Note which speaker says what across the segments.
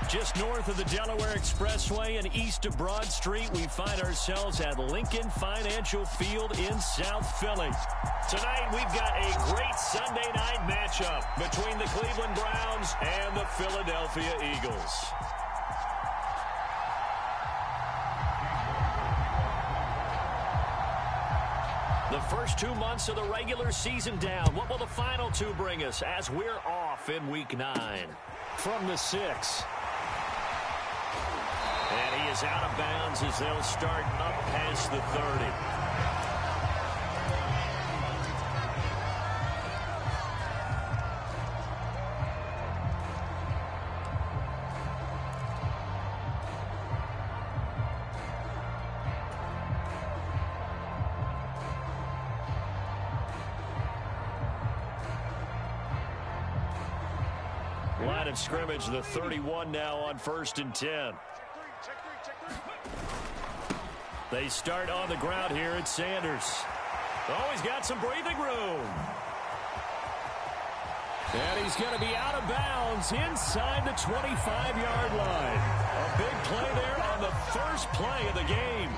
Speaker 1: Just north of the Delaware Expressway and east of Broad Street, we find ourselves at Lincoln Financial Field in South Philly. Tonight, we've got a great Sunday night matchup between the Cleveland Browns and the Philadelphia Eagles. The first 2 months of the regular season down. What will the final two bring us as we're off in Week 9? From the 6. And he is out of bounds as they'll start up past the 30. Line of scrimmage, the 31 now on 1st and 10. They start on the ground here at Sanders. Oh, he's got some breathing room. And he's going to be out of bounds inside the 25-yard line. A big play there on the first play of the game.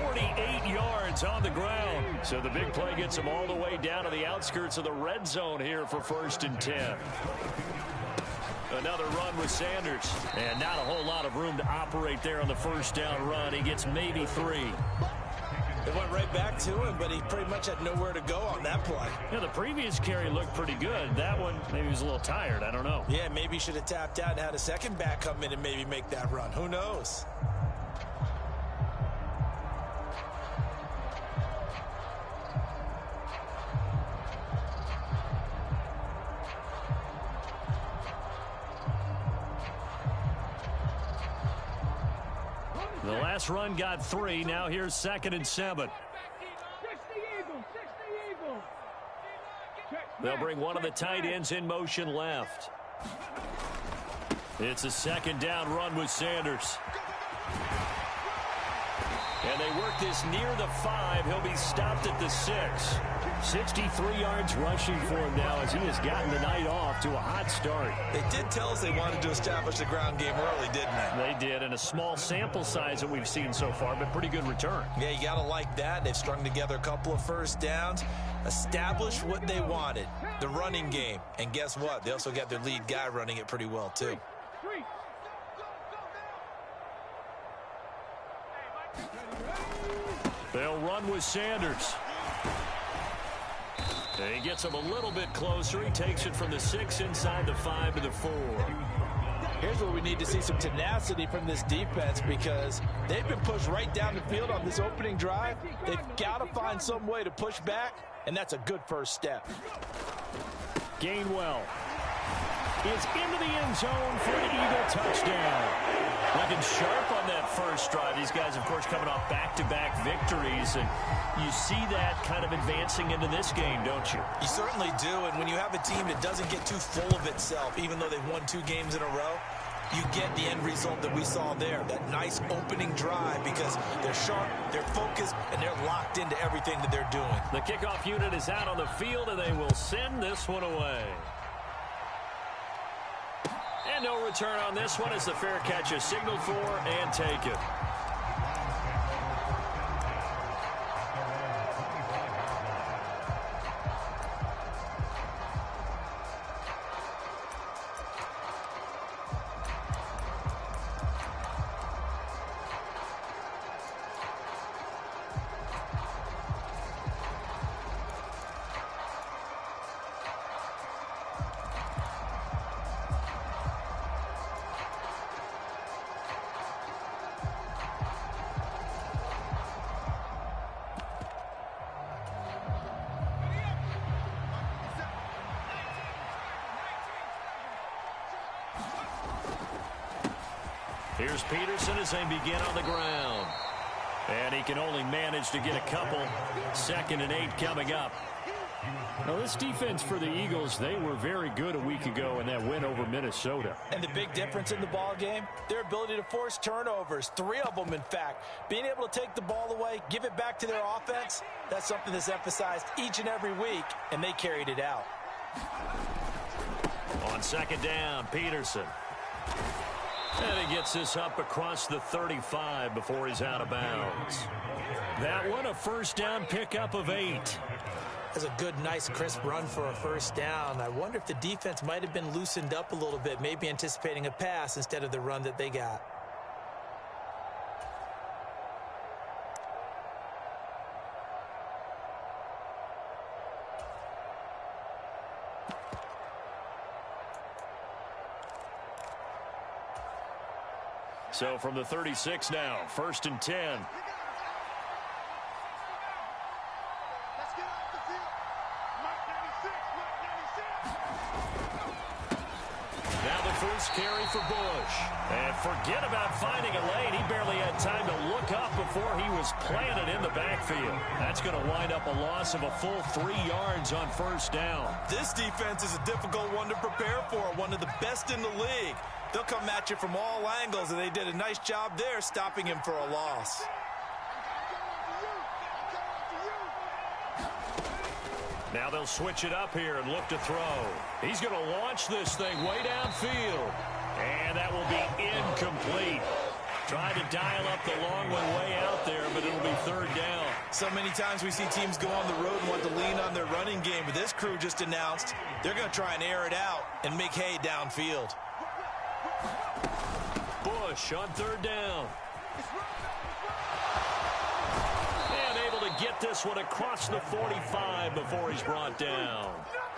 Speaker 1: 48 yards on the ground. So the big play gets him all the way down to the outskirts of the red zone here for 1st and 10. Another run with Sanders. And not a whole lot of room to operate there on the first down run. He gets maybe 3.
Speaker 2: It went right back to him, but he pretty much had nowhere to go on that play.
Speaker 1: Yeah, the previous carry looked pretty good. That one, maybe he was a little tired. I don't know.
Speaker 2: Yeah, maybe he should have tapped out and had a second back come in and maybe make that run. Who knows?
Speaker 1: The last run got 3. Now here's 2nd and 7. They'll bring one of the tight ends in motion left. It's a 2nd down run with Sanders. And they work this near the 5. He'll be stopped at the 6. 63 yards rushing for him now as he has gotten the night off to a hot start.
Speaker 2: They did tell us they wanted to establish the ground game early, didn't they?
Speaker 1: They did, and a small sample size that we've seen so far, but pretty good return.
Speaker 2: Yeah, you got to like that. They've strung together a couple of first downs, established what they wanted, the running game. And guess what? They also got their lead guy running it pretty well, too.
Speaker 1: They'll run with Sanders. And he gets him a little bit closer. He takes it from the 6 inside the 5 to the 4.
Speaker 2: Here's where we need to see some tenacity from this defense because they've been pushed right down the field on this opening drive. They've got to find some way to push back, and that's a good first step.
Speaker 1: Gainwell is into the end zone for an Eagle touchdown. Looking sharp on that first drive. These guys, of course, coming off back-to-back victories, and you see that kind of advancing into this game, don't you?
Speaker 2: You certainly do, and when you have a team that doesn't get too full of itself, even though they've won 2 games in a row, you get the end result that we saw there, that nice opening drive because they're sharp, they're focused, and they're locked into everything that they're doing.
Speaker 1: The kickoff unit is out on the field, and they will send this one away. And no return on this one as the fair catch is signaled for and taken. Here's Peterson as they begin on the ground. And he can only manage to get a couple. 2nd and 8 coming up. Now, this defense for the Eagles, they were very good a week ago in that win over Minnesota.
Speaker 2: And the big difference in the ball game, their ability to force turnovers, 3 of them, in fact. Being able to take the ball away, give it back to their offense, that's something that's emphasized each and every week, and they carried it out.
Speaker 1: On 2nd down, Peterson. And he gets this up across the 35 before he's out of bounds. That one, a first down pickup of 8.
Speaker 2: That's a good, nice, crisp run for a first down. I wonder if the defense might have been loosened up a little bit, maybe anticipating a pass instead of the run that they got.
Speaker 1: So from the 36 now, 1st and 10. Now the first carry for Bush. And forget about finding a lane. He barely had time to look up before he was planted in the backfield. That's going to wind up a loss of a full 3 yards on first down.
Speaker 2: This defense is a difficult one to prepare for, one of the best in the league. They'll come at you from all angles, and they did a nice job there stopping him for a loss.
Speaker 1: Now they'll switch it up here and look to throw. He's going to launch this thing way downfield. And that will be incomplete. Trying to dial up the long one way out there, but it'll be 3rd down.
Speaker 2: So many times we see teams go on the road and want to lean on their running game, but this crew just announced they're going to try and air it out and make hay downfield.
Speaker 1: Bush on 3rd down. And able to get this one across the 45 before he's brought down.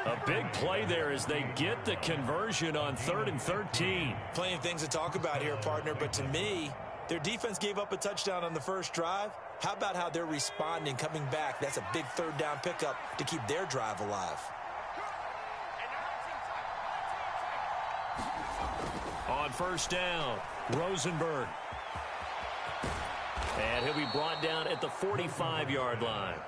Speaker 1: A big play there as they get the conversion on 3rd and 13.
Speaker 2: Plenty of things to talk about here, partner, but to me, their defense gave up a touchdown on the first drive. How about how they're responding, coming back? That's a big 3rd down pickup to keep their drive alive.
Speaker 1: On 1st down, Rosenberg. And he'll be brought down at the 45-yard line.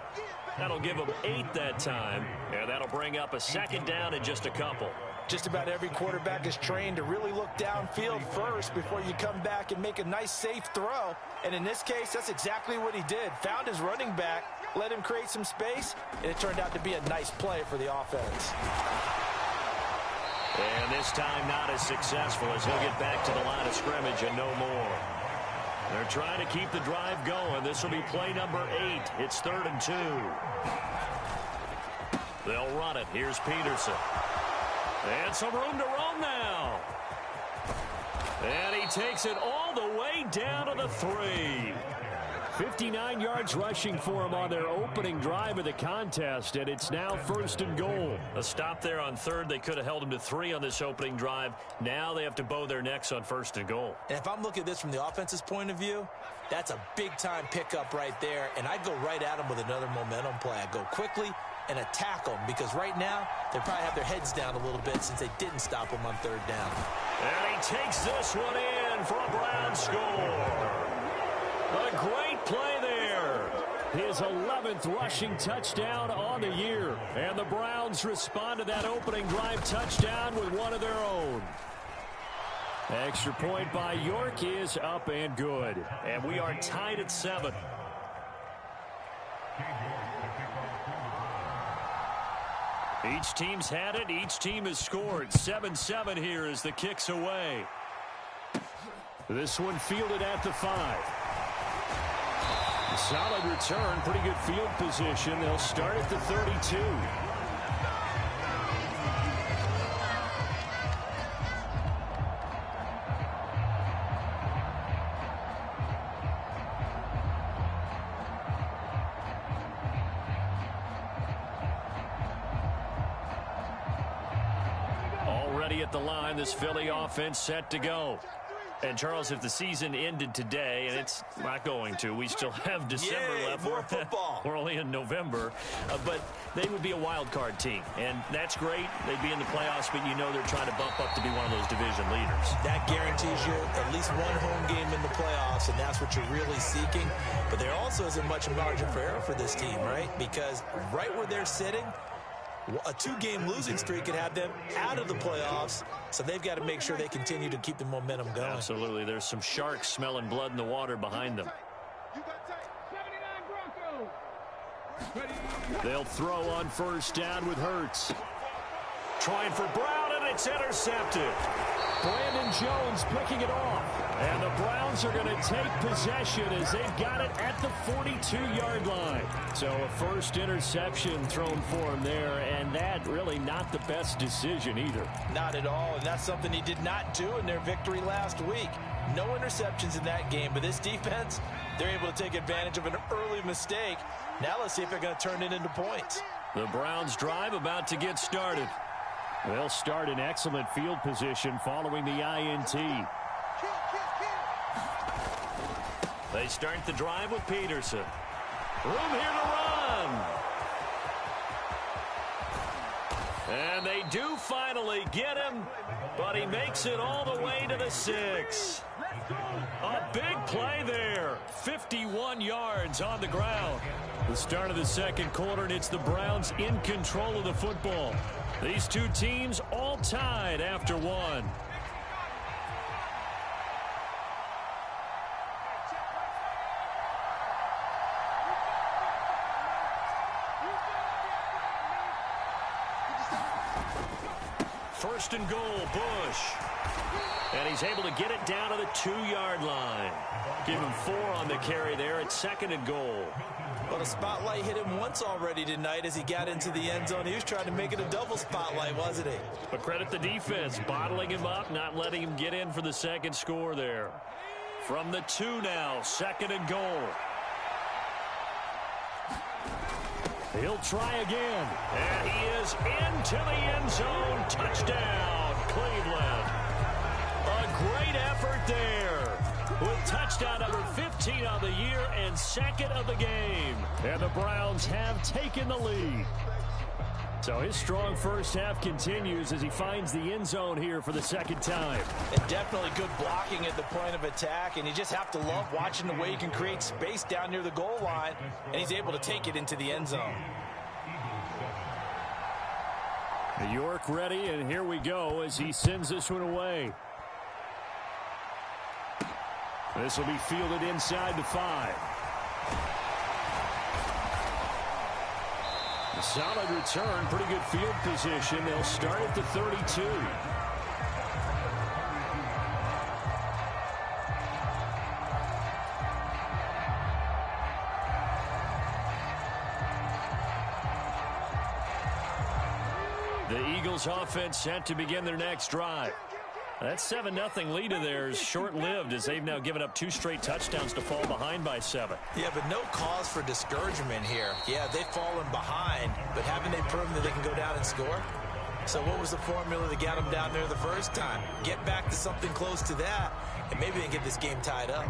Speaker 1: That'll give him 8 that time, and that'll bring up a 2nd down in just a couple.
Speaker 2: Just about every quarterback is trained to really look downfield first before you come back and make a nice, safe throw. And in this case, that's exactly what he did. Found his running back, let him create some space, and it turned out to be a nice play for the offense.
Speaker 1: And this time not as successful as he'll get back to the line of scrimmage and no more. They're trying to keep the drive going. This will be play number 8. It's 3rd and 2. They'll run it. Here's Peterson. And some room to roam now. And he takes it all the way down to the 3. 59 yards rushing for him on their opening drive of the contest, and it's now 1st and goal. A stop there on 3rd. They could have held him to 3 on this opening drive. Now they have to bow their necks on 1st and goal.
Speaker 2: And if I'm looking at this from the offense's point of view, that's a big-time pickup right there, and I go right at him with another momentum play. I go quickly and attack them, because right now they probably have their heads down a little bit since they didn't stop him on 3rd down.
Speaker 1: And he takes this one in for a Brown score. A great play there. His 11th rushing touchdown on the year. And the Browns respond to that opening drive touchdown with one of their own. Extra point by York is up and good. And we are tied at 7. Each team's had it. Each team has scored. 7-7 here as the kick's away. This one fielded at the 5. Solid return, pretty good field position. They'll start at the 32. Already at the line, this Philly offense set to go. And, Charles, if the season ended today, and it's not going to, we still have December left.
Speaker 2: More football.
Speaker 1: We're only in November. But they would be a wild card team. And that's great. They'd be in the playoffs, but you know they're trying to bump up to be one of those division leaders.
Speaker 2: That guarantees you at least one home game in the playoffs, and that's what you're really seeking. But there also isn't much margin for error for this team, right? Because right where they're sitting, a 2-game losing streak could have them out of the playoffs, so they've got to make sure they continue to keep the momentum going.
Speaker 1: Absolutely. There's some sharks smelling blood in the water behind them. They'll throw on 1st down with Hurts. Trying for Brown, and it's intercepted. Brandon Jones picking it off. And the Browns are going to take possession as they've got it at the 42-yard line. So a first interception thrown for him there, and that really not the best decision either.
Speaker 2: Not at all, and that's something he did not do in their victory last week. No interceptions in that game, but this defense, they're able to take advantage of an early mistake. Now let's see if they're going to turn it into points.
Speaker 1: The Browns drive about to get started. They'll start in excellent field position following the INT. They start the drive with Peterson. Room here to run. And they do finally get him, but he makes it all the way to the 6. A big play there. 51 yards on the ground. The start of the second quarter, and it's the Browns in control of the football. These two teams all tied after one. First and goal, Bush. And he's able to get it down to the 2-yard line. Give him 4 on the carry there at second and goal.
Speaker 2: Well, the spotlight hit him once already tonight as he got into the end zone. He was trying to make it a double spotlight, wasn't he?
Speaker 1: But credit the defense, bottling him up, not letting him get in for the second score there. From the 2 now, second and goal. He'll try again. And he is into the end zone. Touchdown, Cleveland. A great effort there. With touchdown number 15 on the year and second of the game. And the Browns have taken the lead. So his strong first half continues as he finds the end zone here for the second time.
Speaker 2: And definitely good blocking at the point of attack, and you just have to love watching the way he can create space down near the goal line, and he's able to take it into the end zone.
Speaker 1: York ready, and here we go as he sends this one away. This will be fielded inside the 5. A solid return, pretty good field position. They'll start at the 32. The Eagles offense set to begin their next drive. That 7-0 lead of theirs short-lived as they've now given up 2 straight touchdowns to fall behind by 7.
Speaker 2: Yeah, but no cause for discouragement here. Yeah, they've fallen behind, but haven't they proven that they can go down and score? So what was the formula that got them down there the first time? Get back to something close to that, and maybe they can get this game tied up.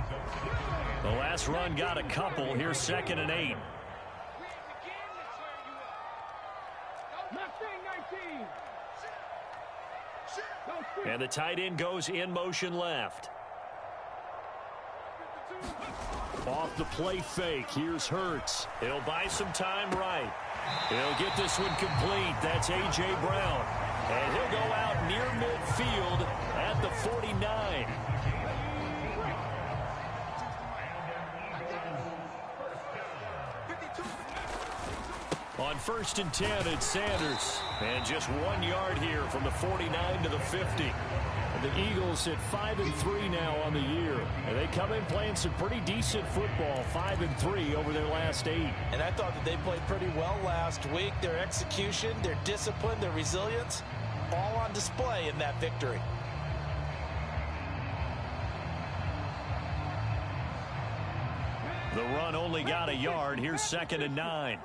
Speaker 1: The last run got a couple. Here's second and 8. And the tight end goes in motion left. Off the play fake. Here's Hurts. He'll buy some time right. He'll get this one complete. That's A.J. Brown. And he'll go out near midfield at the 49. On first and 10, it's Sanders. And just 1 yard here from the 49 to the 50. And the Eagles at 5-3 now on the year. And they come in playing some pretty decent football, 5-3 over their last 8.
Speaker 2: And I thought that they played pretty well last week. Their execution, their discipline, their resilience, all on display in that victory.
Speaker 1: The run only got a yard. Here's second and 9.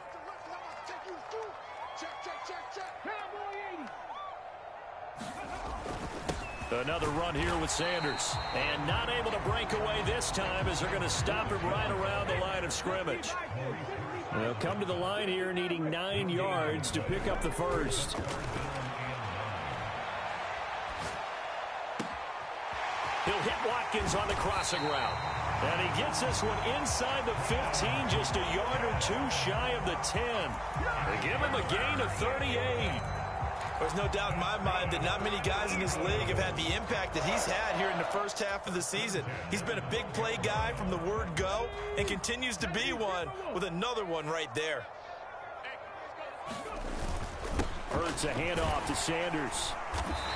Speaker 1: Another run here with Sanders. And not able to break away this time as they're going to stop him right around the line of scrimmage. They'll come to the line here needing 9 yards to pick up the first. He'll hit Watkins on the crossing route. And he gets this one inside the 15, just a yard or 2 shy of the 10. They give him a gain of 38.
Speaker 2: There's no doubt in my mind that not many guys in this league have had the impact that he's had here in the first half of the season. He's been a big play guy from the word go and continues to be one with another one right there.
Speaker 1: Hurts a handoff to Sanders.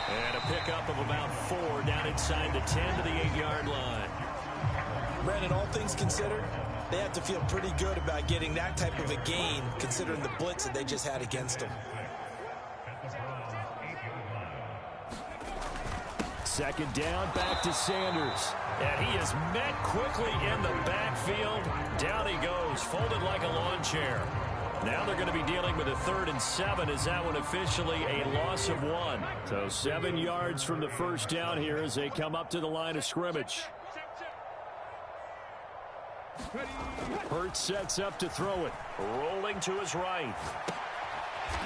Speaker 1: And a pickup of about 4 down inside the 10 to the 8-yard line.
Speaker 2: Brandon, all things considered, they have to feel pretty good about getting that type of a gain considering the blitz that they just had against them.
Speaker 1: Second down, back to Sanders. And he is met quickly in the backfield. Down he goes, folded like a lawn chair. Now they're going to be dealing with a 3rd and 7. Is that one officially a loss of 1? So 7 yards from the first down here as they come up to the line of scrimmage. Hurts sets up to throw it. Rolling to his right.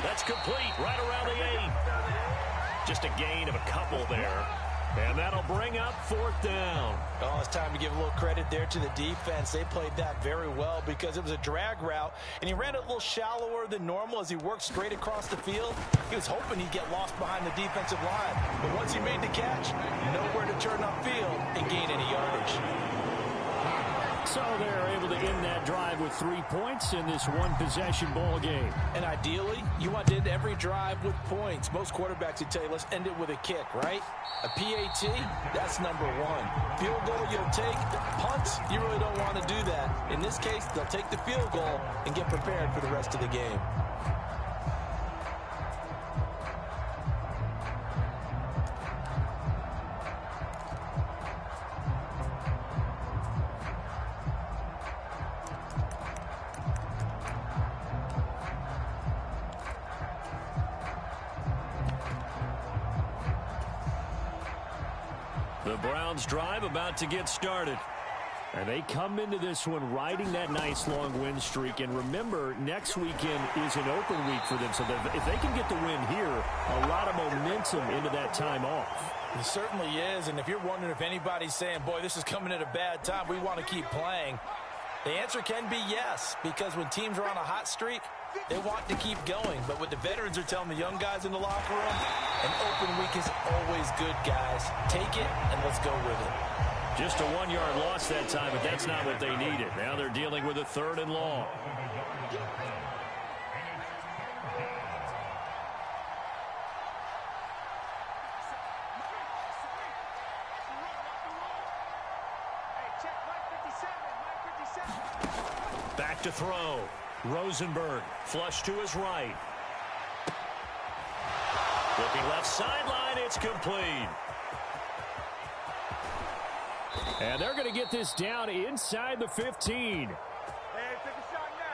Speaker 1: That's complete right around the 8. Just a gain of a couple there. And that'll bring up 4th down.
Speaker 2: Oh, it's time to give a little credit there to the defense. They played that very well because it was a drag route, and he ran it a little shallower than normal as he worked straight across the field. He was hoping he'd get lost behind the defensive line. But once he made the catch, nowhere to turn upfield and gain any yardage.
Speaker 1: So they're able to end that drive with 3 points in this one-possession ball game.
Speaker 2: And ideally, you want to end every drive with points. Most quarterbacks would tell you, let's end it with a kick, right? A PAT, that's number 1. Field goal you'll take. Punts, you really don't want to do that. In this case, they'll take the field goal and get prepared for the rest of the game.
Speaker 1: The Browns drive about to get started. And they come into this one riding that nice long win streak. And remember, next weekend is an open week for them. So if they can get the win here, a lot of momentum into that time off.
Speaker 2: It certainly is. And if you're wondering if anybody's saying, boy, this is coming at a bad time, we want to keep playing, the answer can be yes. Because when teams are on a hot streak, they want to keep going. But what the veterans are telling the young guys in the locker room, an open week is always good, guys. Take it and let's go with it.
Speaker 1: Just a 1-yard loss that time, but that's not what they needed. Now they're dealing with a 3rd and long. Back to throw. Rosenberg, flush to his right. Looking left sideline, it's complete. And they're going to get this down inside the 15.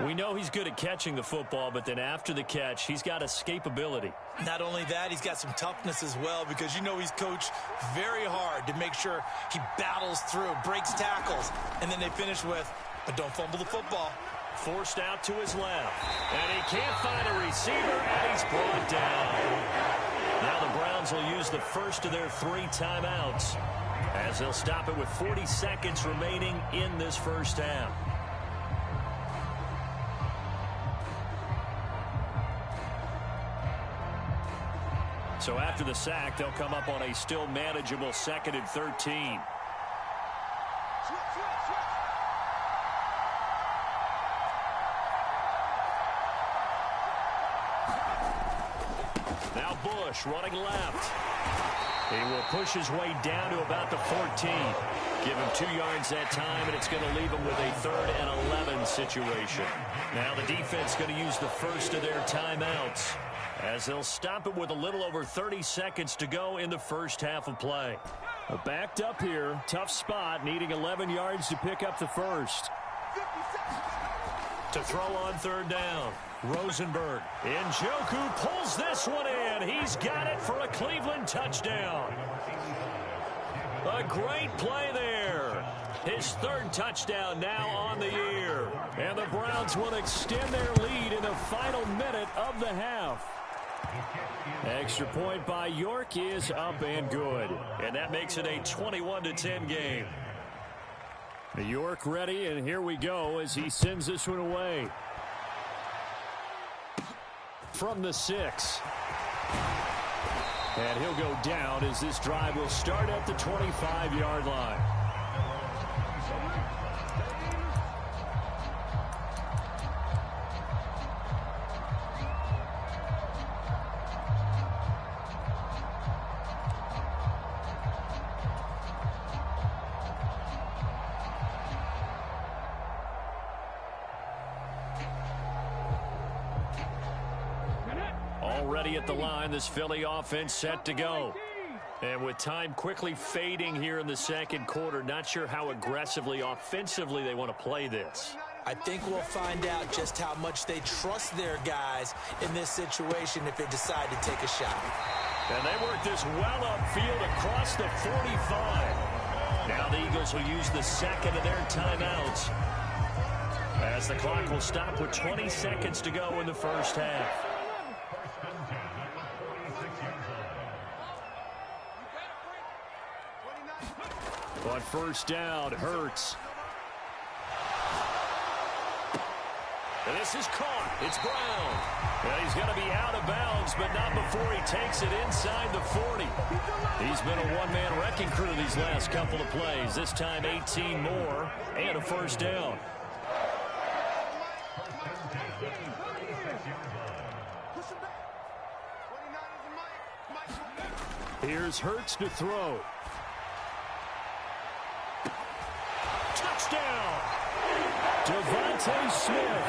Speaker 1: We know he's good at catching the football, but then after the catch, he's got escapability.
Speaker 2: Not only that, he's got some toughness as well because you know he's coached very hard to make sure he battles through, breaks tackles, and then they finish with, but don't fumble the football.
Speaker 1: Forced out to his left. And he can't find a receiver, and he's brought down. Now the Browns will use the first of their 3 timeouts as they'll stop it with 40 seconds remaining in this first half. So after the sack, they'll come up on a still manageable 2nd and 13. Now Bush running left. He will push his way down to about the 14. Give him 2 yards that time, and it's going to leave him with a 3rd and 11 situation. Now the defense going to use the first of their timeouts as they'll stop it with a little over 30 seconds to go in the first half of play. Backed up here, tough spot, needing 11 yards to pick up the first. To throw on 3rd down. Rosenberg. Njoku pulls this one in. He's got it for a Cleveland touchdown. A great play there. His 3rd touchdown now on the year. And the Browns will extend their lead in the final minute of the half. Extra point by York is up and good. And that makes it a 21-10 game. York ready, and here we go as he sends this one away. From the 6. And he'll go down as this drive will start at the 25-yard line. Already at the line, this Philly offense set to go. And with time quickly fading here in the second quarter, not sure how aggressively, offensively they want to play this.
Speaker 2: I think we'll find out just how much they trust their guys in this situation if they decide to take a shot.
Speaker 1: And they work this well upfield across the 45. Now the Eagles will use the second of their timeouts, as the clock will stop with 20 seconds to go in the first half. On first down, Hurts. And this is caught. It's Brown. And he's going to be out of bounds, but not before he takes it inside the 40. He's been a one-man wrecking crew these last couple of plays. This time 18 more and a first down. Here's Hurts to throw. Touchdown! Devontae Smith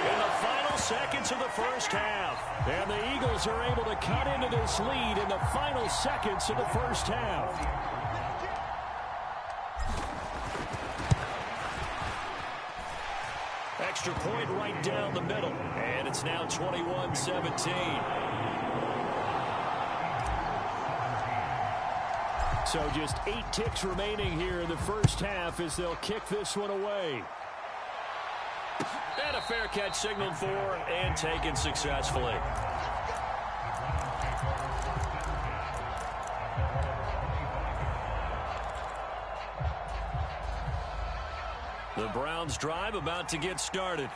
Speaker 1: in the final seconds of the first half. And the Eagles are able to cut into this lead in the final seconds of the first half. Extra point right down the middle. And it's now 21-17. So just 8 ticks remaining here in the first half as they'll kick this one away. And a fair catch signaled for and taken successfully. The Browns drive about to get started.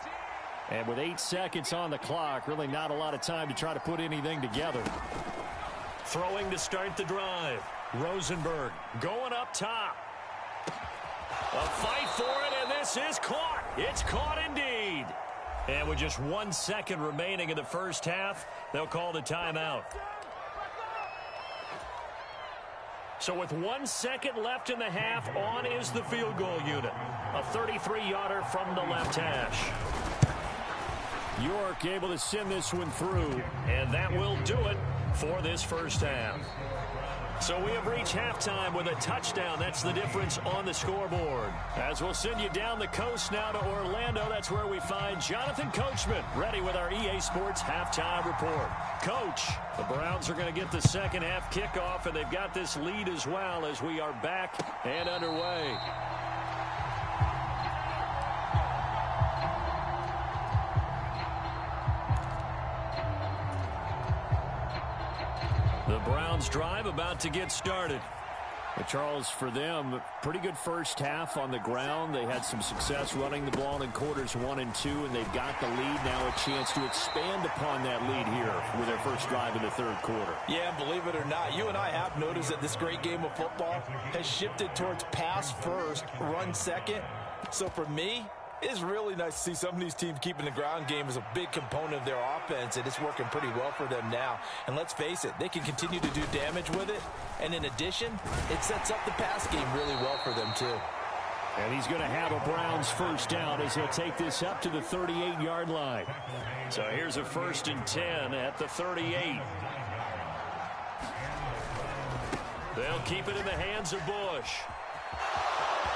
Speaker 1: And with 8 seconds on the clock, really not a lot of time to try to put anything together. Throwing to start the drive. Rosenberg going up top. A fight for it, and this is caught. It's caught indeed. And with just 1 second remaining in the first half, they'll call the timeout. So with 1 second left in the half, on is the field goal unit. A 33-yarder from the left hash. York able to send this one through, and that will do it for this first half. So we have reached halftime with a touchdown. That's the difference on the scoreboard. As we'll send you down the coast now to Orlando, that's where we find Jonathan Coachman ready with our EA Sports halftime report. Coach, the Browns are going to get the second half kickoff, and they've got this lead as well as we are back and underway. The Browns drive about to get started. But Charles, for them, pretty good first half on the ground. They had some success running the ball in quarters 1 and 2, and they've got the lead now, a chance to expand upon that lead here with their first drive in the third quarter. Yeah, believe it or not, you and I have noticed that this great game of football has shifted towards pass first, run second. So for me, it's really nice to see some of these teams keeping the ground game as a big component of their offense, and it's working pretty well for them now. And let's face it, they can continue to do damage with it. And in addition, it sets up the pass game really well for them, too. And he's going to have a Browns first down as he'll take this up to the 38-yard line. So here's a 1st and 10 at the 38. They'll keep it in the hands of Bush.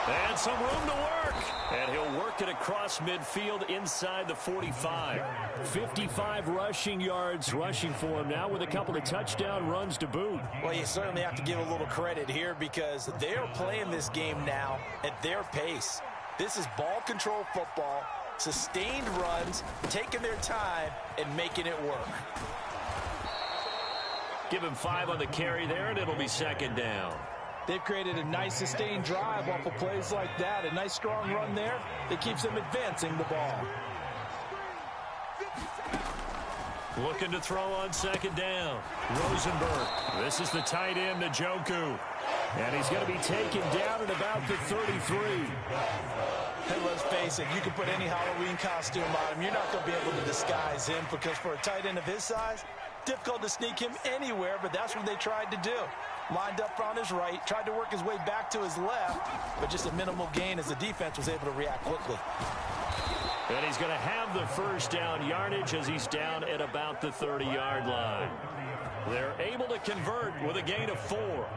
Speaker 1: And some room to work. And he'll work it across midfield inside the 45. 55 rushing yards rushing for him now with a couple of touchdown runs to boot. Well, you certainly have to give a little credit here because they're playing this game now at their pace. This is ball control football, sustained runs, taking their time, and making it work. Give him 5 on the carry there, and it'll be second down. They've created a nice sustained drive off of plays like that. A nice strong run there that keeps them advancing the ball. Looking to throw on second down. Rosenberg. This is the tight end, Njoku. And he's going to be taken down at about the 33. Hey, let's face it, you can put any Halloween costume on him. You're not going to be able to disguise him because for a tight end of his size, difficult to sneak him anywhere, but that's what they tried to do. Lined up on his right, tried to work his way back to his left, but just a minimal gain as the defense was able to react quickly. And he's going to have the first down yardage as he's down at about the 30-yard line. They're able to convert with a gain of 4.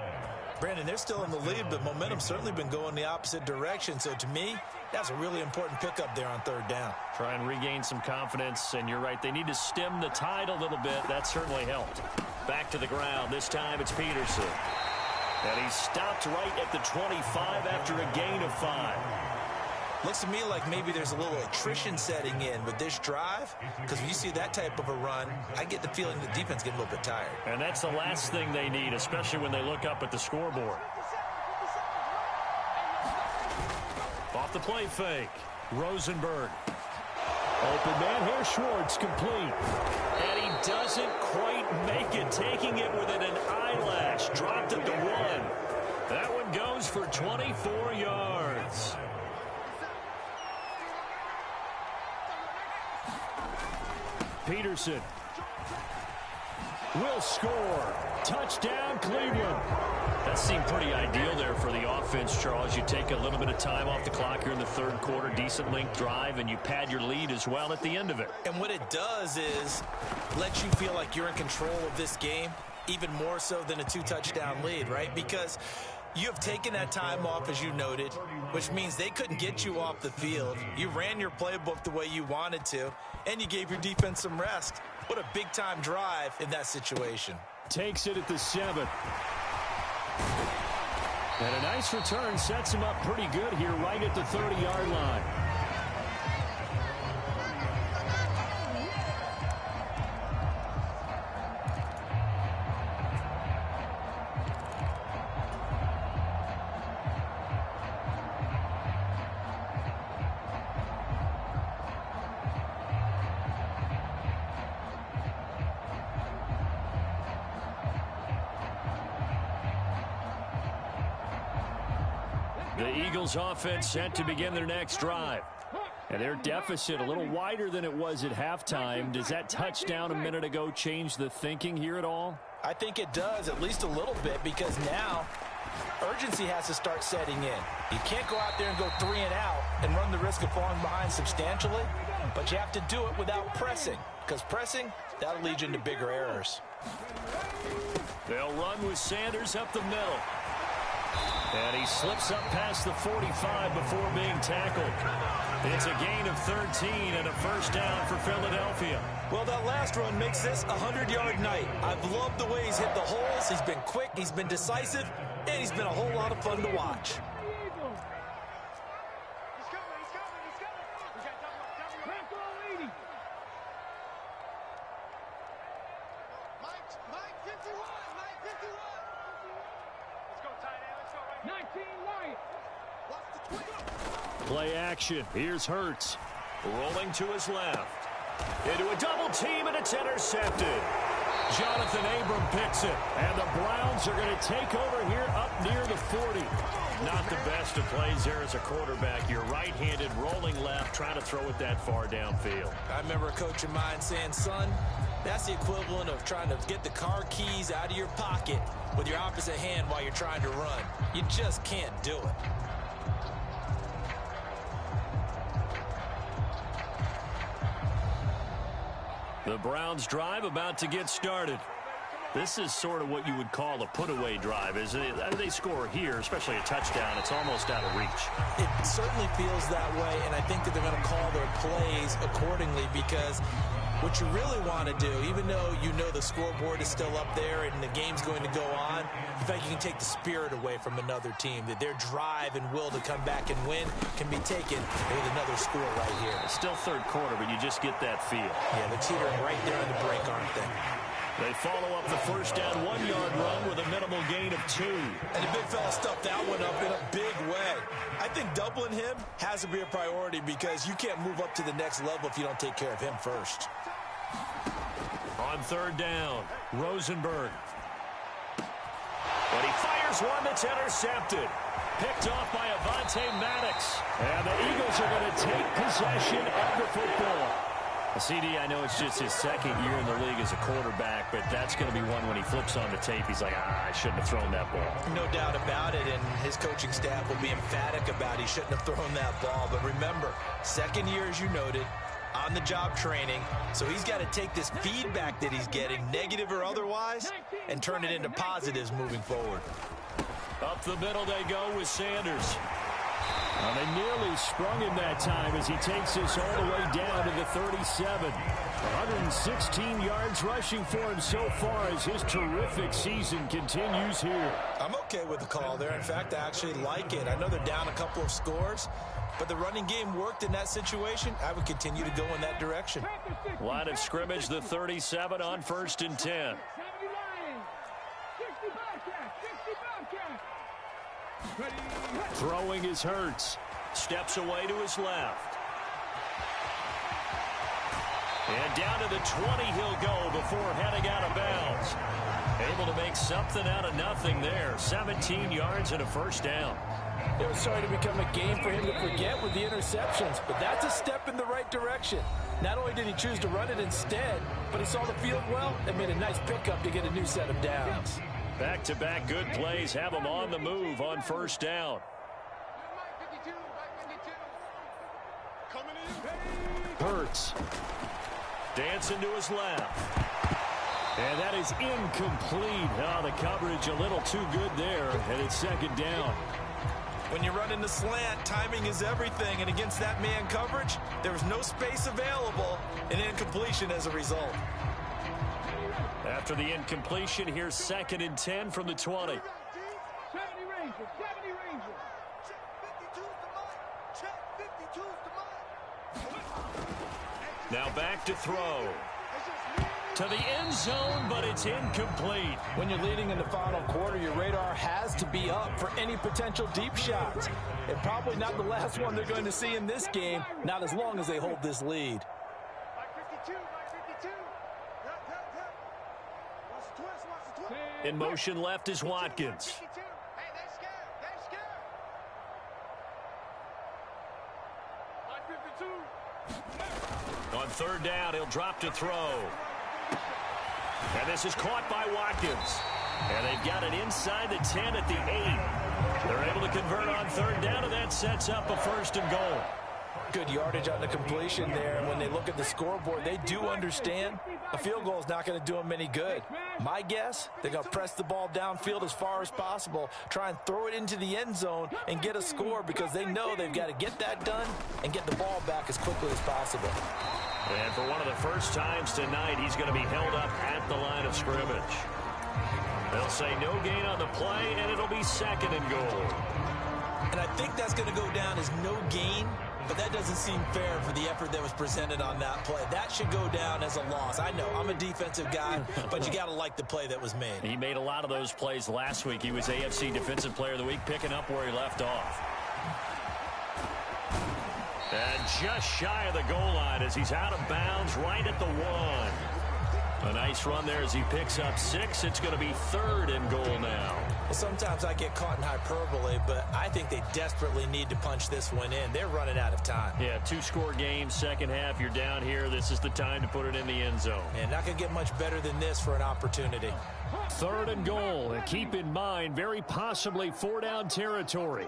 Speaker 2: Brandon, they're still in the lead, but momentum's certainly been going the opposite direction. So to me, that's a really important pickup there on third down.
Speaker 1: Try and regain some confidence, and you're right. They need to stem the tide a little bit. That certainly helped. Back to the ground. This time it's Peterson. And he stopped right at the 25 after a gain of 5.
Speaker 2: Looks to me like maybe there's a little attrition setting in with this drive, because when you see that type of a run, I get the feeling the defense getting a little bit tired.
Speaker 1: And that's the last thing they need, especially when they look up at the scoreboard. Off the play fake. Rosenberg. Open man here. Schwartz complete. And he doesn't quite make it, taking it within an eyelash. Dropped at the 1. That one goes for 24 yards. Peterson will score. Touchdown, Cleveland. That seemed pretty ideal there for the offense, Charles. You take a little bit of time off the clock here in the third quarter, decent length drive, and you pad your lead as well at the end of it.
Speaker 2: And what it does is let you feel like you're in control of this game, even more so than a 2-touchdown lead, right? Because you have taken that time off, as you noted, which means they couldn't get you off the field. You ran your playbook the way you wanted to, and you gave your defense some rest. What a big-time drive in that situation.
Speaker 1: Takes it at the 7. And a nice return sets him up pretty good here right at the 30-yard line. The Eagles offense set to begin their next drive. And their deficit a little wider than it was at halftime. Does that touchdown a minute ago change the thinking here at all?
Speaker 2: I think it does, at least a little bit, because now urgency has to start setting in. You can't go out there and go 3 and out and run the risk of falling behind substantially, but you have to do it without pressing, because pressing, that'll lead you into bigger errors.
Speaker 1: They'll run with Sanders up the middle. And he slips up past the 45 before being tackled. It's a gain of 13 and a first down for Philadelphia.
Speaker 2: Well, that last run makes this a 100-yard night. I've loved the way he's hit the holes. He's been quick, he's been decisive, and he's been a whole lot of fun to watch.
Speaker 1: Play action. Here's Hurts. Rolling to his left. Into a double team, and it's intercepted. Jonathan Abram picks it. And the Browns are going to take over here up near the 40. Not the best of plays there as a quarterback. You're right-handed, rolling left, trying to throw it that far downfield.
Speaker 2: I remember a coach of mine saying, son, that's the equivalent of trying to get the car keys out of your pocket with your opposite hand while you're trying to run. You just can't do it.
Speaker 1: The Browns drive about to get started. This is sort of what you would call a put-away drive. As they score here, especially a touchdown, it's almost out of reach.
Speaker 2: It certainly feels that way, and I think that they're going to call their plays accordingly, because what you really want to do, even though you know the scoreboard is still up there and the game's going to go on, you feel like you can take the spirit away from another team, that their drive and will to come back and win can be taken with another score right here.
Speaker 1: It's still third quarter, but you just get that feel.
Speaker 2: Yeah, they're teetering right there on the break, aren't they?
Speaker 1: They follow up the first down 1-yard run with a minimal gain of 2.
Speaker 2: And the big fella stuffed that one up in a big way. I think doubling him has to be a priority, because you can't move up to the next level if you don't take care of him first.
Speaker 1: On third down, Rosenberg. And he fires one that's intercepted. Picked off by Avonte Maddox. And the Eagles are going to take possession of the football. CD, I know it's just his second year in the league as a quarterback, but that's going to be one when he flips on the tape, he's like, I shouldn't have thrown that ball.
Speaker 2: No doubt about it, and his coaching staff will be emphatic about he shouldn't have thrown that ball. But remember, second year, as you noted, on-the-job training, so he's got to take this feedback that he's getting, negative or otherwise, and turn it into positives moving forward.
Speaker 1: Up the middle they go with Sanders. Well, they nearly sprung him that time as he takes this all the way down to the 37. 116 yards rushing for him so far as his terrific season continues here.
Speaker 2: I'm okay with the call there. In fact, I actually like it. I know they're down a couple of scores, but the running game worked in that situation. I would continue to go in that direction.
Speaker 1: Line of scrimmage, the 37 on 1st and 10. Throwing is Hurts. Steps away to his left. And down to the 20 he'll go before heading out of bounds. Able to make something out of nothing there. 17 yards and a first down.
Speaker 3: It was starting to become a game for him to forget with the interceptions, but that's a step in the right direction. Not only did he choose to run it instead, but he saw the field well and made a nice pickup to get a new set of downs.
Speaker 1: Back-to-back good plays have him on the move on first down. Hurts. Dancing to his left. And that is incomplete. Oh, the coverage a little too good there, and it's second down.
Speaker 2: When you run in the slant, timing is everything, and against that man coverage, there was no space available, and incompletion as a result.
Speaker 1: After the incompletion, here's 2nd and 10 from the 20. Now back to throw. To the end zone, but it's incomplete.
Speaker 3: When you're leading in the final quarter, your radar has to be up for any potential deep shots. And probably not the last one they're going to see in this game, not as long as they hold this lead.
Speaker 1: In motion left is Watkins. On 3rd down, he'll drop to throw. And this is caught by Watkins. And they've got it inside the 10 at the 8. They're able to convert on 3rd down, and that sets up a 1st and goal.
Speaker 3: Good yardage on the completion there. And when they look at the scoreboard, they do understand a field goal is not going to do them any good. My guess, they're going to press the ball downfield as far as possible, try and throw it into the end zone and get a score because they know they've got to get that done and get the ball back as quickly as possible.
Speaker 1: And for one of the first times tonight, he's going to be held up at the line of scrimmage. They'll say no gain on the play, and it'll be 2nd and goal.
Speaker 2: And I think that's going to go down as no gain, but that doesn't seem fair for the effort that was presented on that play. That should go down as a loss. I know, I'm a defensive guy, but you got to like the play that was made.
Speaker 1: He made a lot of those plays last week. He was AFC Defensive Player of the Week, picking up where he left off. And just shy of the goal line as he's out of bounds right at the 1. A nice run there as he picks up 6. It's going to be 3rd and goal now.
Speaker 2: Well, sometimes I get caught in hyperbole, but I think they desperately need to punch this one in. They're running out of time.
Speaker 1: Yeah, 2-score game, second half. You're down here. This is the time to put it in the end zone.
Speaker 2: And not going to get much better than this for an opportunity.
Speaker 1: 3rd and goal. And keep in mind, very possibly 4-down territory.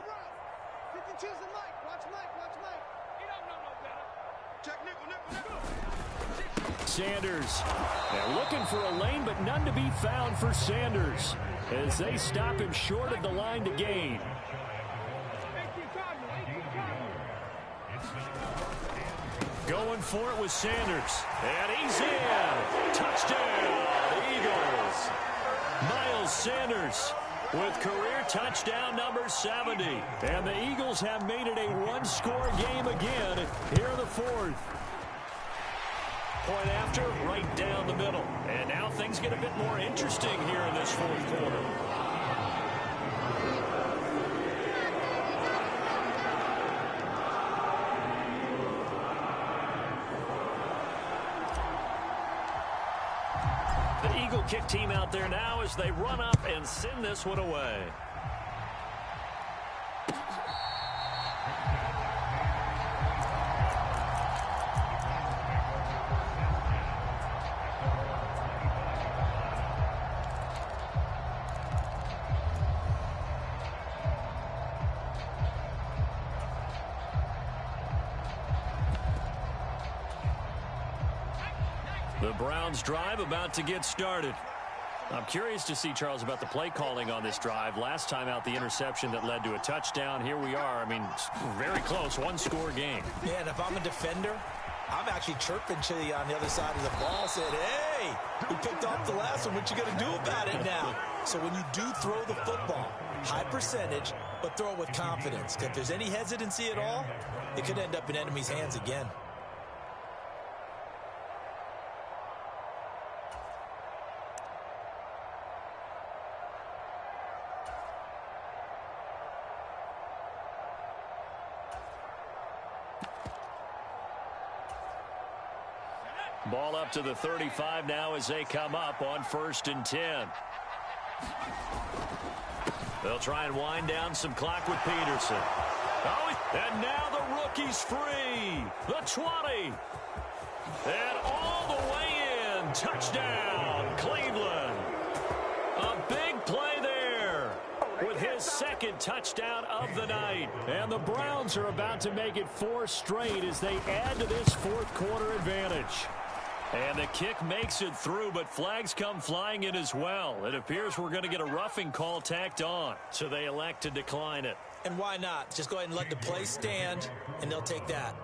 Speaker 1: Sanders. They're looking for a lane, but none to be found for Sanders as they stop him short of the line to gain. Going for it with Sanders. And he's in. Touchdown, Eagles. Miles Sanders with career touchdown number 70. And the Eagles have made it a 1-score game again here in the 4th. Point after, right down the middle. And now things get a bit more interesting here in this 4th quarter. The Eagle kick team out there now as they run up and send this one away. The Browns drive about to get started. I'm curious to see, Charles, about the play calling on this drive. Last time out, the interception that led to a touchdown. Here we are. I mean, very close, one-score game.
Speaker 2: Yeah, and if I'm a defender, I'm actually chirping Chili on the other side of the ball, saying, hey, we picked off the last one. What you going to do about it now? So when you do throw the football, high percentage, but throw it with confidence. Because if there's any hesitancy at all, it could end up in enemy's hands again.
Speaker 1: Ball up to the 35 now as they come up on 1st and 10. They'll try and wind down some clock with Peterson. Oh, and now the rookie's free. The 20. And all the way in. Touchdown, Cleveland. A big play there with his second touchdown of the night. And the Browns are about to make it 4 straight as they add to this fourth quarter advantage. And the kick makes it through, but flags come flying in as well. It appears we're going to get a roughing call tacked on, so they elect to decline it.
Speaker 2: And why not? Just go ahead and let the play stand, and they'll take that.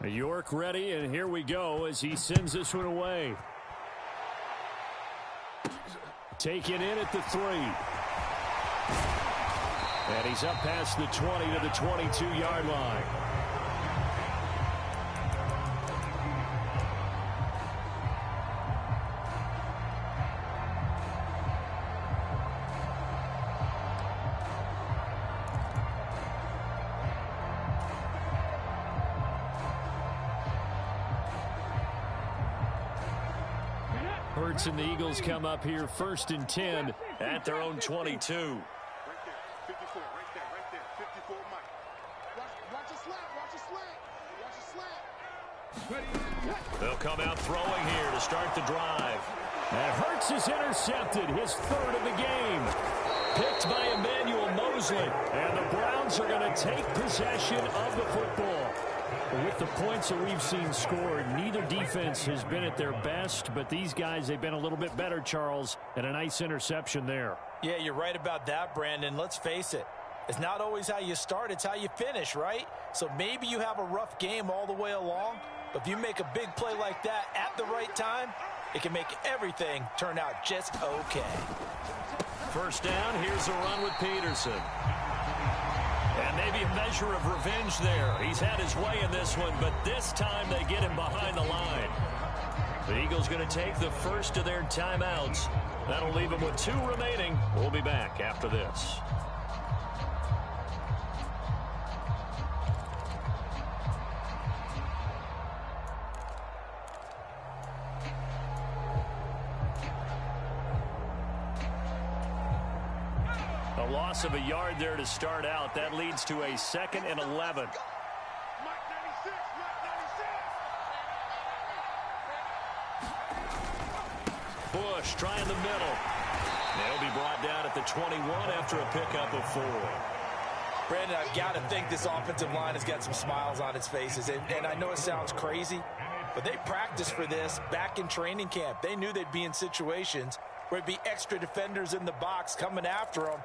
Speaker 1: York ready, and here we go as he sends this one away. Taken in at the 3. And he's up past the 20 to the 22-yard line. Hurts and the Eagles come up here 1st and 10 at their own 22.
Speaker 4: Right there, 54, right there, 54, Mike. Watch a slant.
Speaker 1: They'll come out throwing here to start the drive. And Hurts is intercepted, his 3rd of the game. Picked by Emmanuel Mosley. And the Browns are going to take possession of the football. With the points that we've seen scored, neither defense has been at their best, but these guys, they've been a little bit better, Charles, and a nice interception there.
Speaker 2: Yeah, you're right about that, Brandon. Let's face it. It's not always how you start, it's how you finish, right? So maybe you have a rough game all the way along, but if you make a big play like that at the right time, it can make everything turn out just okay.
Speaker 1: 1st down, here's a run with Peterson. And maybe a measure of revenge there. He's had his way in this one, but this time they get him behind the line. The Eagles going to take the first of their timeouts. That'll leave them with 2 remaining. We'll be back after this. A loss of a yard there to start out. That leads to a 2nd and 11. Bush trying the middle. They'll be brought down at the 21 after a pickup of 4.
Speaker 2: Brandon, I've got to think this offensive line has got some smiles on its faces. And I know it sounds crazy, but they practiced for this back in training camp. They knew they'd be in situations where it'd be extra defenders in the box coming after them,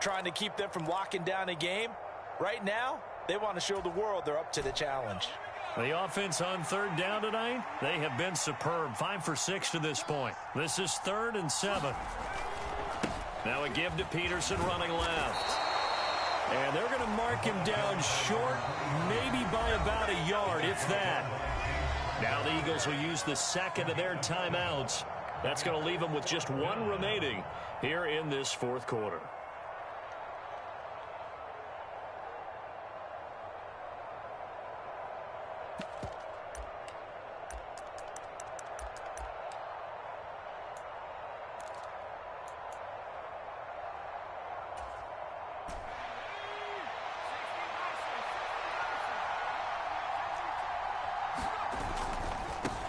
Speaker 2: trying to keep them from locking down a game. Right now, they want to show the world they're up to the challenge.
Speaker 1: The offense on 3rd down tonight, they have been superb. 5 for 6 to this point. This is 3rd and 7. Now a give to Peterson running left. And they're going to mark him down short, maybe by about a yard, if that. Now the Eagles will use the 2nd of their timeouts. That's going to leave them with just 1 remaining here in this 4th quarter.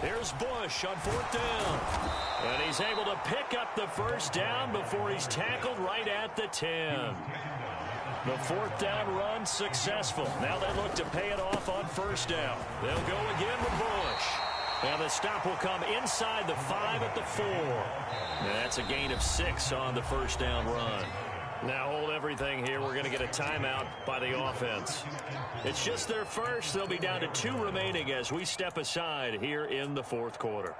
Speaker 1: Here's Bush on 4th down. And he's able to pick up the 1st down before he's tackled right at the 10. The 4th down run successful. Now they look to pay it off on 1st down. They'll go again with Bush. And the stop will come inside the 5 at the 4. And that's a gain of 6 on the first down run. Now hold everything here. We're going to get a timeout by the offense. It's just their first. They'll be down to 2 remaining as we step aside here in the fourth quarter.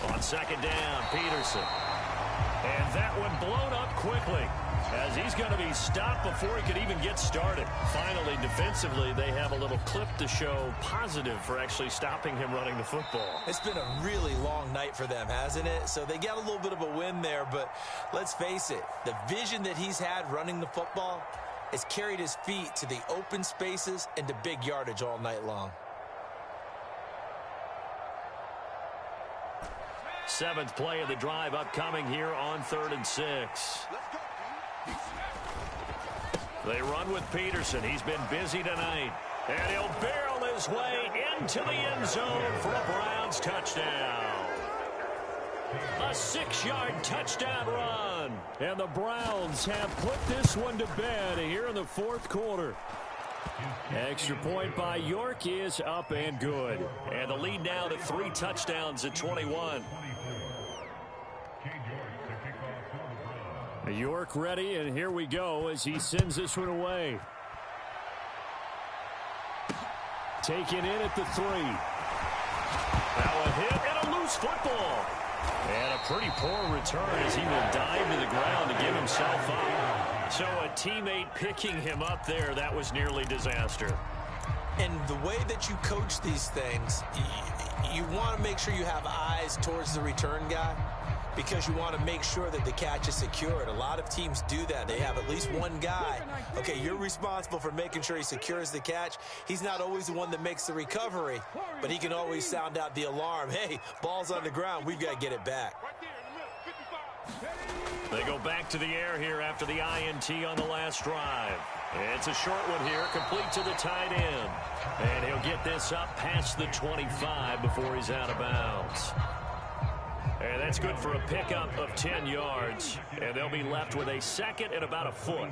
Speaker 1: On second down, Peterson. And that one blown up quickly as he's going to be stopped before he could even get started. Finally, defensively, they have a little clip to show positive for actually stopping him running the football.
Speaker 2: It's been a really long night for them, hasn't it? So they got a little bit of a win there, but let's face it, the vision that he's had running the football has carried his feet to the open spaces and to big yardage all night long.
Speaker 1: 7th play of the drive upcoming here on 3rd and 6. They run with Peterson. He's been busy tonight. And he'll barrel his way into the end zone for a Browns touchdown. A 6-yard touchdown run. And the Browns have put this one to bed here in the fourth quarter. Extra point by York is up and good. And the lead now to 3 touchdowns at 21. York ready, and here we go as he sends this one away. Taken in at the 3. Now a hit and a loose football. And a pretty poor return as he will dive to the ground to give himself up. So a teammate picking him up there, that was nearly disaster.
Speaker 2: And the way that you coach these things, you want to make sure you have eyes towards the return guy, because you want to make sure that the catch is secured. A lot of teams do that. They have at least one guy. Okay, you're responsible for making sure he secures the catch. He's not always the one that makes the recovery, but he can always sound out the alarm. Hey, ball's on the ground. We've got to get it back.
Speaker 1: They go back to the air here after the INT on the last drive. It's a short one here, complete to the tight end. And he'll get this up past the 25 before he's out of bounds. And that's good for a pickup of 10 yards. And they'll be left with a 2nd and about a foot.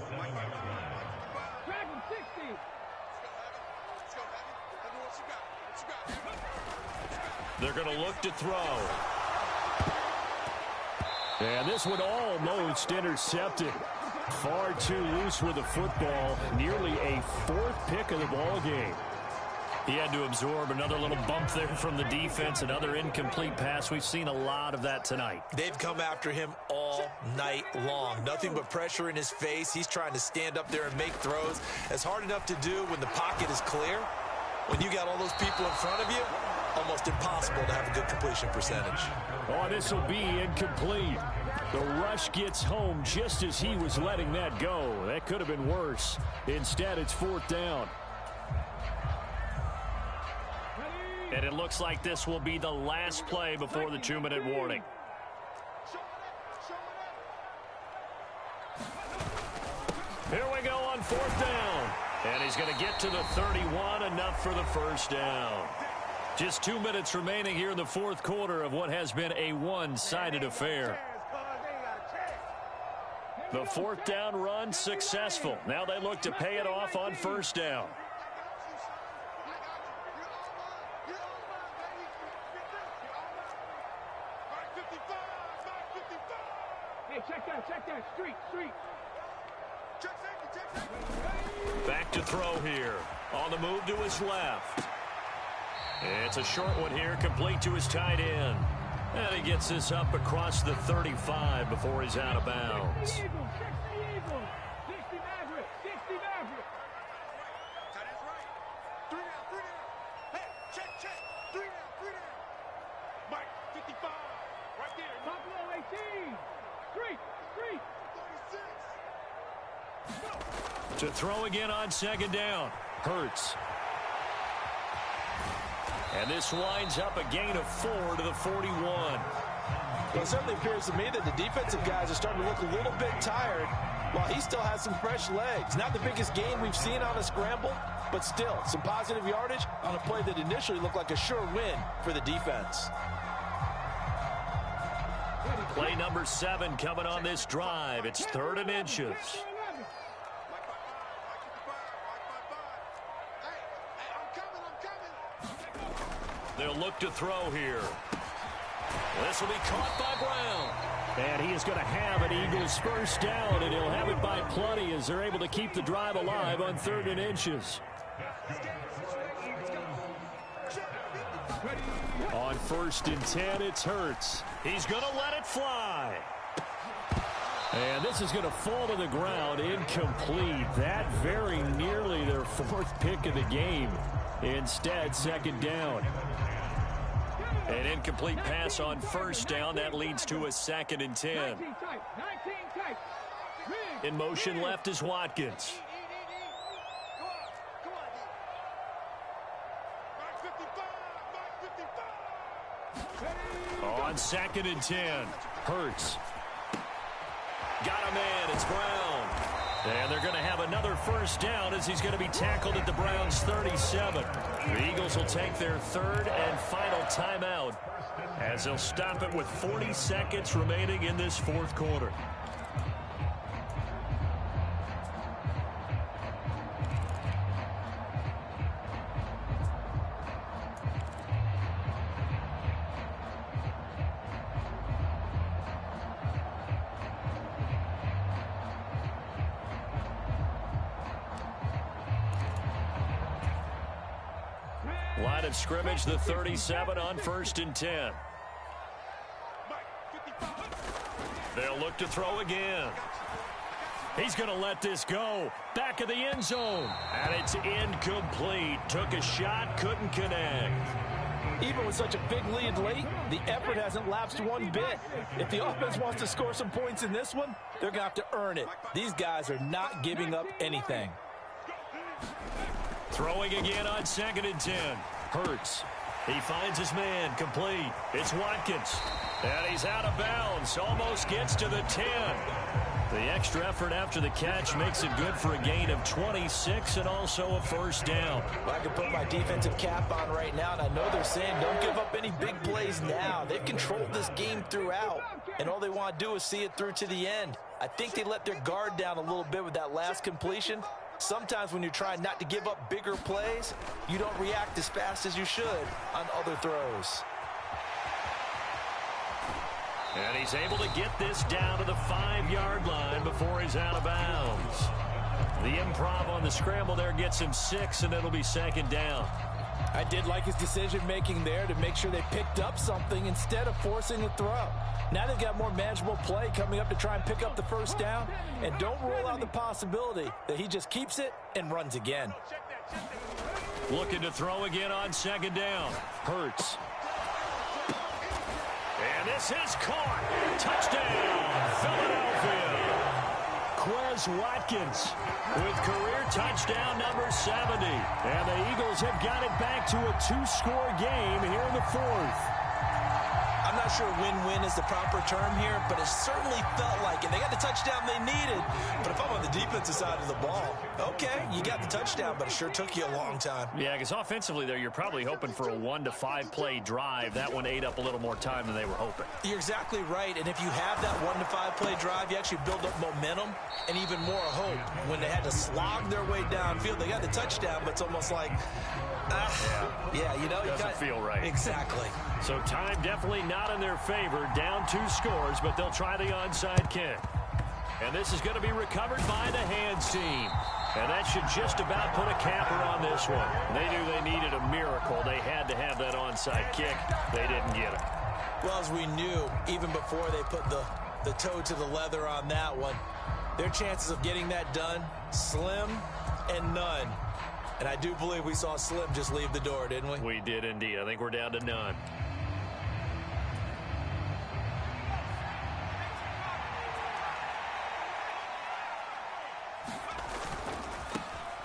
Speaker 1: They're going to look to throw. And this one almost intercepted. Far too loose with the football. Nearly a 4th pick of the ball game. He had to absorb another little bump there from the defense, another incomplete pass. We've seen a lot of that tonight.
Speaker 2: They've come after him all night long. Nothing but pressure in his face. He's trying to stand up there and make throws. It's hard enough to do when the pocket is clear. When you got all those people in front of you, almost impossible to have a good completion percentage.
Speaker 1: Oh, this will be incomplete. The rush gets home just as he was letting that go. That could have been worse. Instead, it's 4th down. And it looks like this will be the last play before the 2-minute warning. Here we go on 4th down. And he's going to get to the 31, enough for the first down. Just 2 minutes remaining here in the fourth quarter of what has been a one-sided affair. The 4th down run successful. Now they look to pay it off on 1st down.
Speaker 5: Hey, check that, street.
Speaker 1: Back to throw here. On the move to his left. It's a short one here, complete to his tight end. And he gets this up across the 35 before he's out of bounds. To throw again on 2nd down. Hurts. And this winds up a gain of 4 to the 41.
Speaker 3: Well, it certainly appears to me that the defensive guys are starting to look a little bit tired while he still has some fresh legs. Not the biggest gain we've seen on a scramble, but still some positive yardage on a play that initially looked like a sure win for the defense.
Speaker 1: Play number 7 coming on this drive. It's 3rd and inches. They'll look to throw here. This will be caught by Brown. And he is going to have an Eagles first down, and he'll have it by plenty as they're able to keep the drive alive on 3rd and inches. On 1st and 10, it's Hurts. He's going to let it fly. And this is going to fall to the ground, incomplete. That very nearly their 4th pick of the game. Instead, 2nd down. An incomplete pass on 1st down. That leads to a 2nd and 10. In motion left is Watkins. On 2nd and 10, Hurts. Got a man, it's Brown. And they're going to have another first down as he's going to be tackled at the Browns' 37. The Eagles will take their 3rd and final timeout as they'll stop it with 40 seconds remaining in this 4th quarter. Line of scrimmage, the 37 on 1st and 10. They'll look to throw again. He's going to let this go. Back of the end zone. And it's incomplete. Took a shot, couldn't connect.
Speaker 3: Even with such a big lead late, the effort hasn't lapsed one bit. If the offense wants to score some points in this one, they're going to have to earn it. These guys are not giving up anything.
Speaker 1: Throwing again on 2nd and 10. Hurts. He finds his man, complete. It's Watkins. And he's out of bounds. Almost gets to the 10. The extra effort after the catch makes it good for a gain of 26 and also a first down.
Speaker 3: Well, I can put my defensive cap on right now, and I know they're saying don't give up any big plays now. They've controlled this game throughout, and all they want to do is see it through to the end. I think they let their guard down a little bit with that last completion. Sometimes when you're trying not to give up bigger plays, you don't react as fast as you should on other throws.
Speaker 1: And he's able to get this down to the 5-yard line before he's out of bounds. The improv on the scramble there gets him 6, and it'll be 2nd down.
Speaker 3: I did like his decision-making there to make sure they picked up something instead of forcing a throw. Now they've got more manageable play coming up to try and pick up the first down, and don't rule out the possibility that he just keeps it and runs again.
Speaker 1: Looking to throw again on 2nd down. Hurts. And this is caught. Touchdown, Philadelphia. Quez Watkins with career touchdown number 70. And the Eagles have got it back to a 2-score game here in the 4th.
Speaker 2: I'm not sure win-win is the proper term here, but it certainly felt like it. They got the touchdown they needed, but if I'm on the defensive side of the ball, okay, you got the touchdown, but it sure took you a long time.
Speaker 1: Yeah, because offensively there, you're probably hoping for a 1 to 5 play drive. That one ate up a little more time than they were hoping.
Speaker 2: You're exactly right, and if you have that 1 to 5 play drive, you actually build up momentum and even more hope. When they had to slog their way downfield, they got the touchdown, but it's almost like, yeah, you know,
Speaker 1: doesn't feel right.
Speaker 2: Exactly.
Speaker 1: So time definitely not in their favor. Down 2 scores, but they'll try the onside kick. And this is going to be recovered by the hands team. And that should just about put a capper on this one. They knew they needed a miracle. They had to have that onside kick. They didn't get it.
Speaker 2: Well, as we knew, even before they put the toe to the leather on that one, their chances of getting that done, slim and none. And I do believe we saw Slim just leave the door, didn't we?
Speaker 1: We did indeed. I think we're down to none.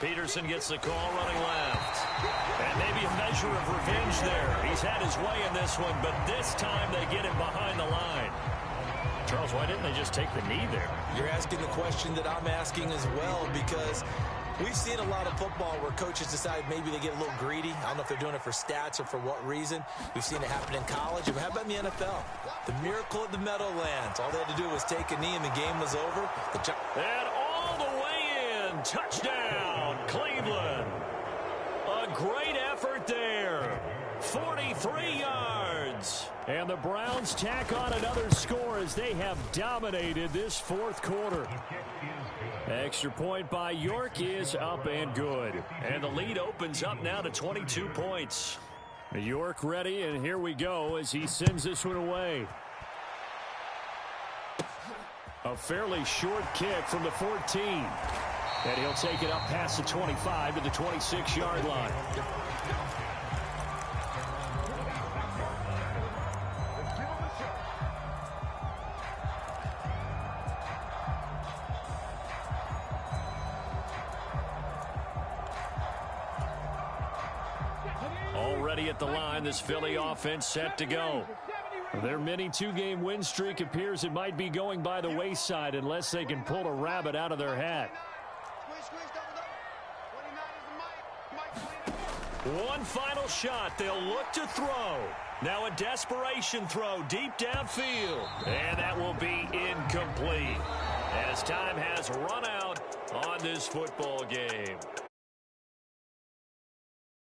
Speaker 1: Peterson gets the call running left. And maybe a measure of revenge there. He's had his way in this one, but this time they get him behind the line. Charles, why didn't they just take the knee there?
Speaker 2: You're asking the question that I'm asking as well, because We've seen a lot of football where coaches decide maybe they get a little greedy. I don't know if they're doing it for stats or for what reason. We've seen it happen in college. And how about in the NFL? The miracle of the Meadowlands. All they had to do was take a knee and the game was over.
Speaker 1: And all the way in. Touchdown, Cleveland. A great effort there. 43 yards. And the Browns tack on another score as they have dominated this fourth quarter. Extra point by York is up and good. And the lead opens up now to 22 points. York ready, and here we go as he sends this one away. A fairly short kick from the 14. And he'll take it up past the 25 to the 26-yard line. Already at the line, this Philly offense set to go. Their mini two-game win streak appears it might be going by the wayside unless they can pull a rabbit out of their hat. One final shot. They'll look to throw. Now a desperation throw deep downfield. And that will be incomplete as time has run out on this football game.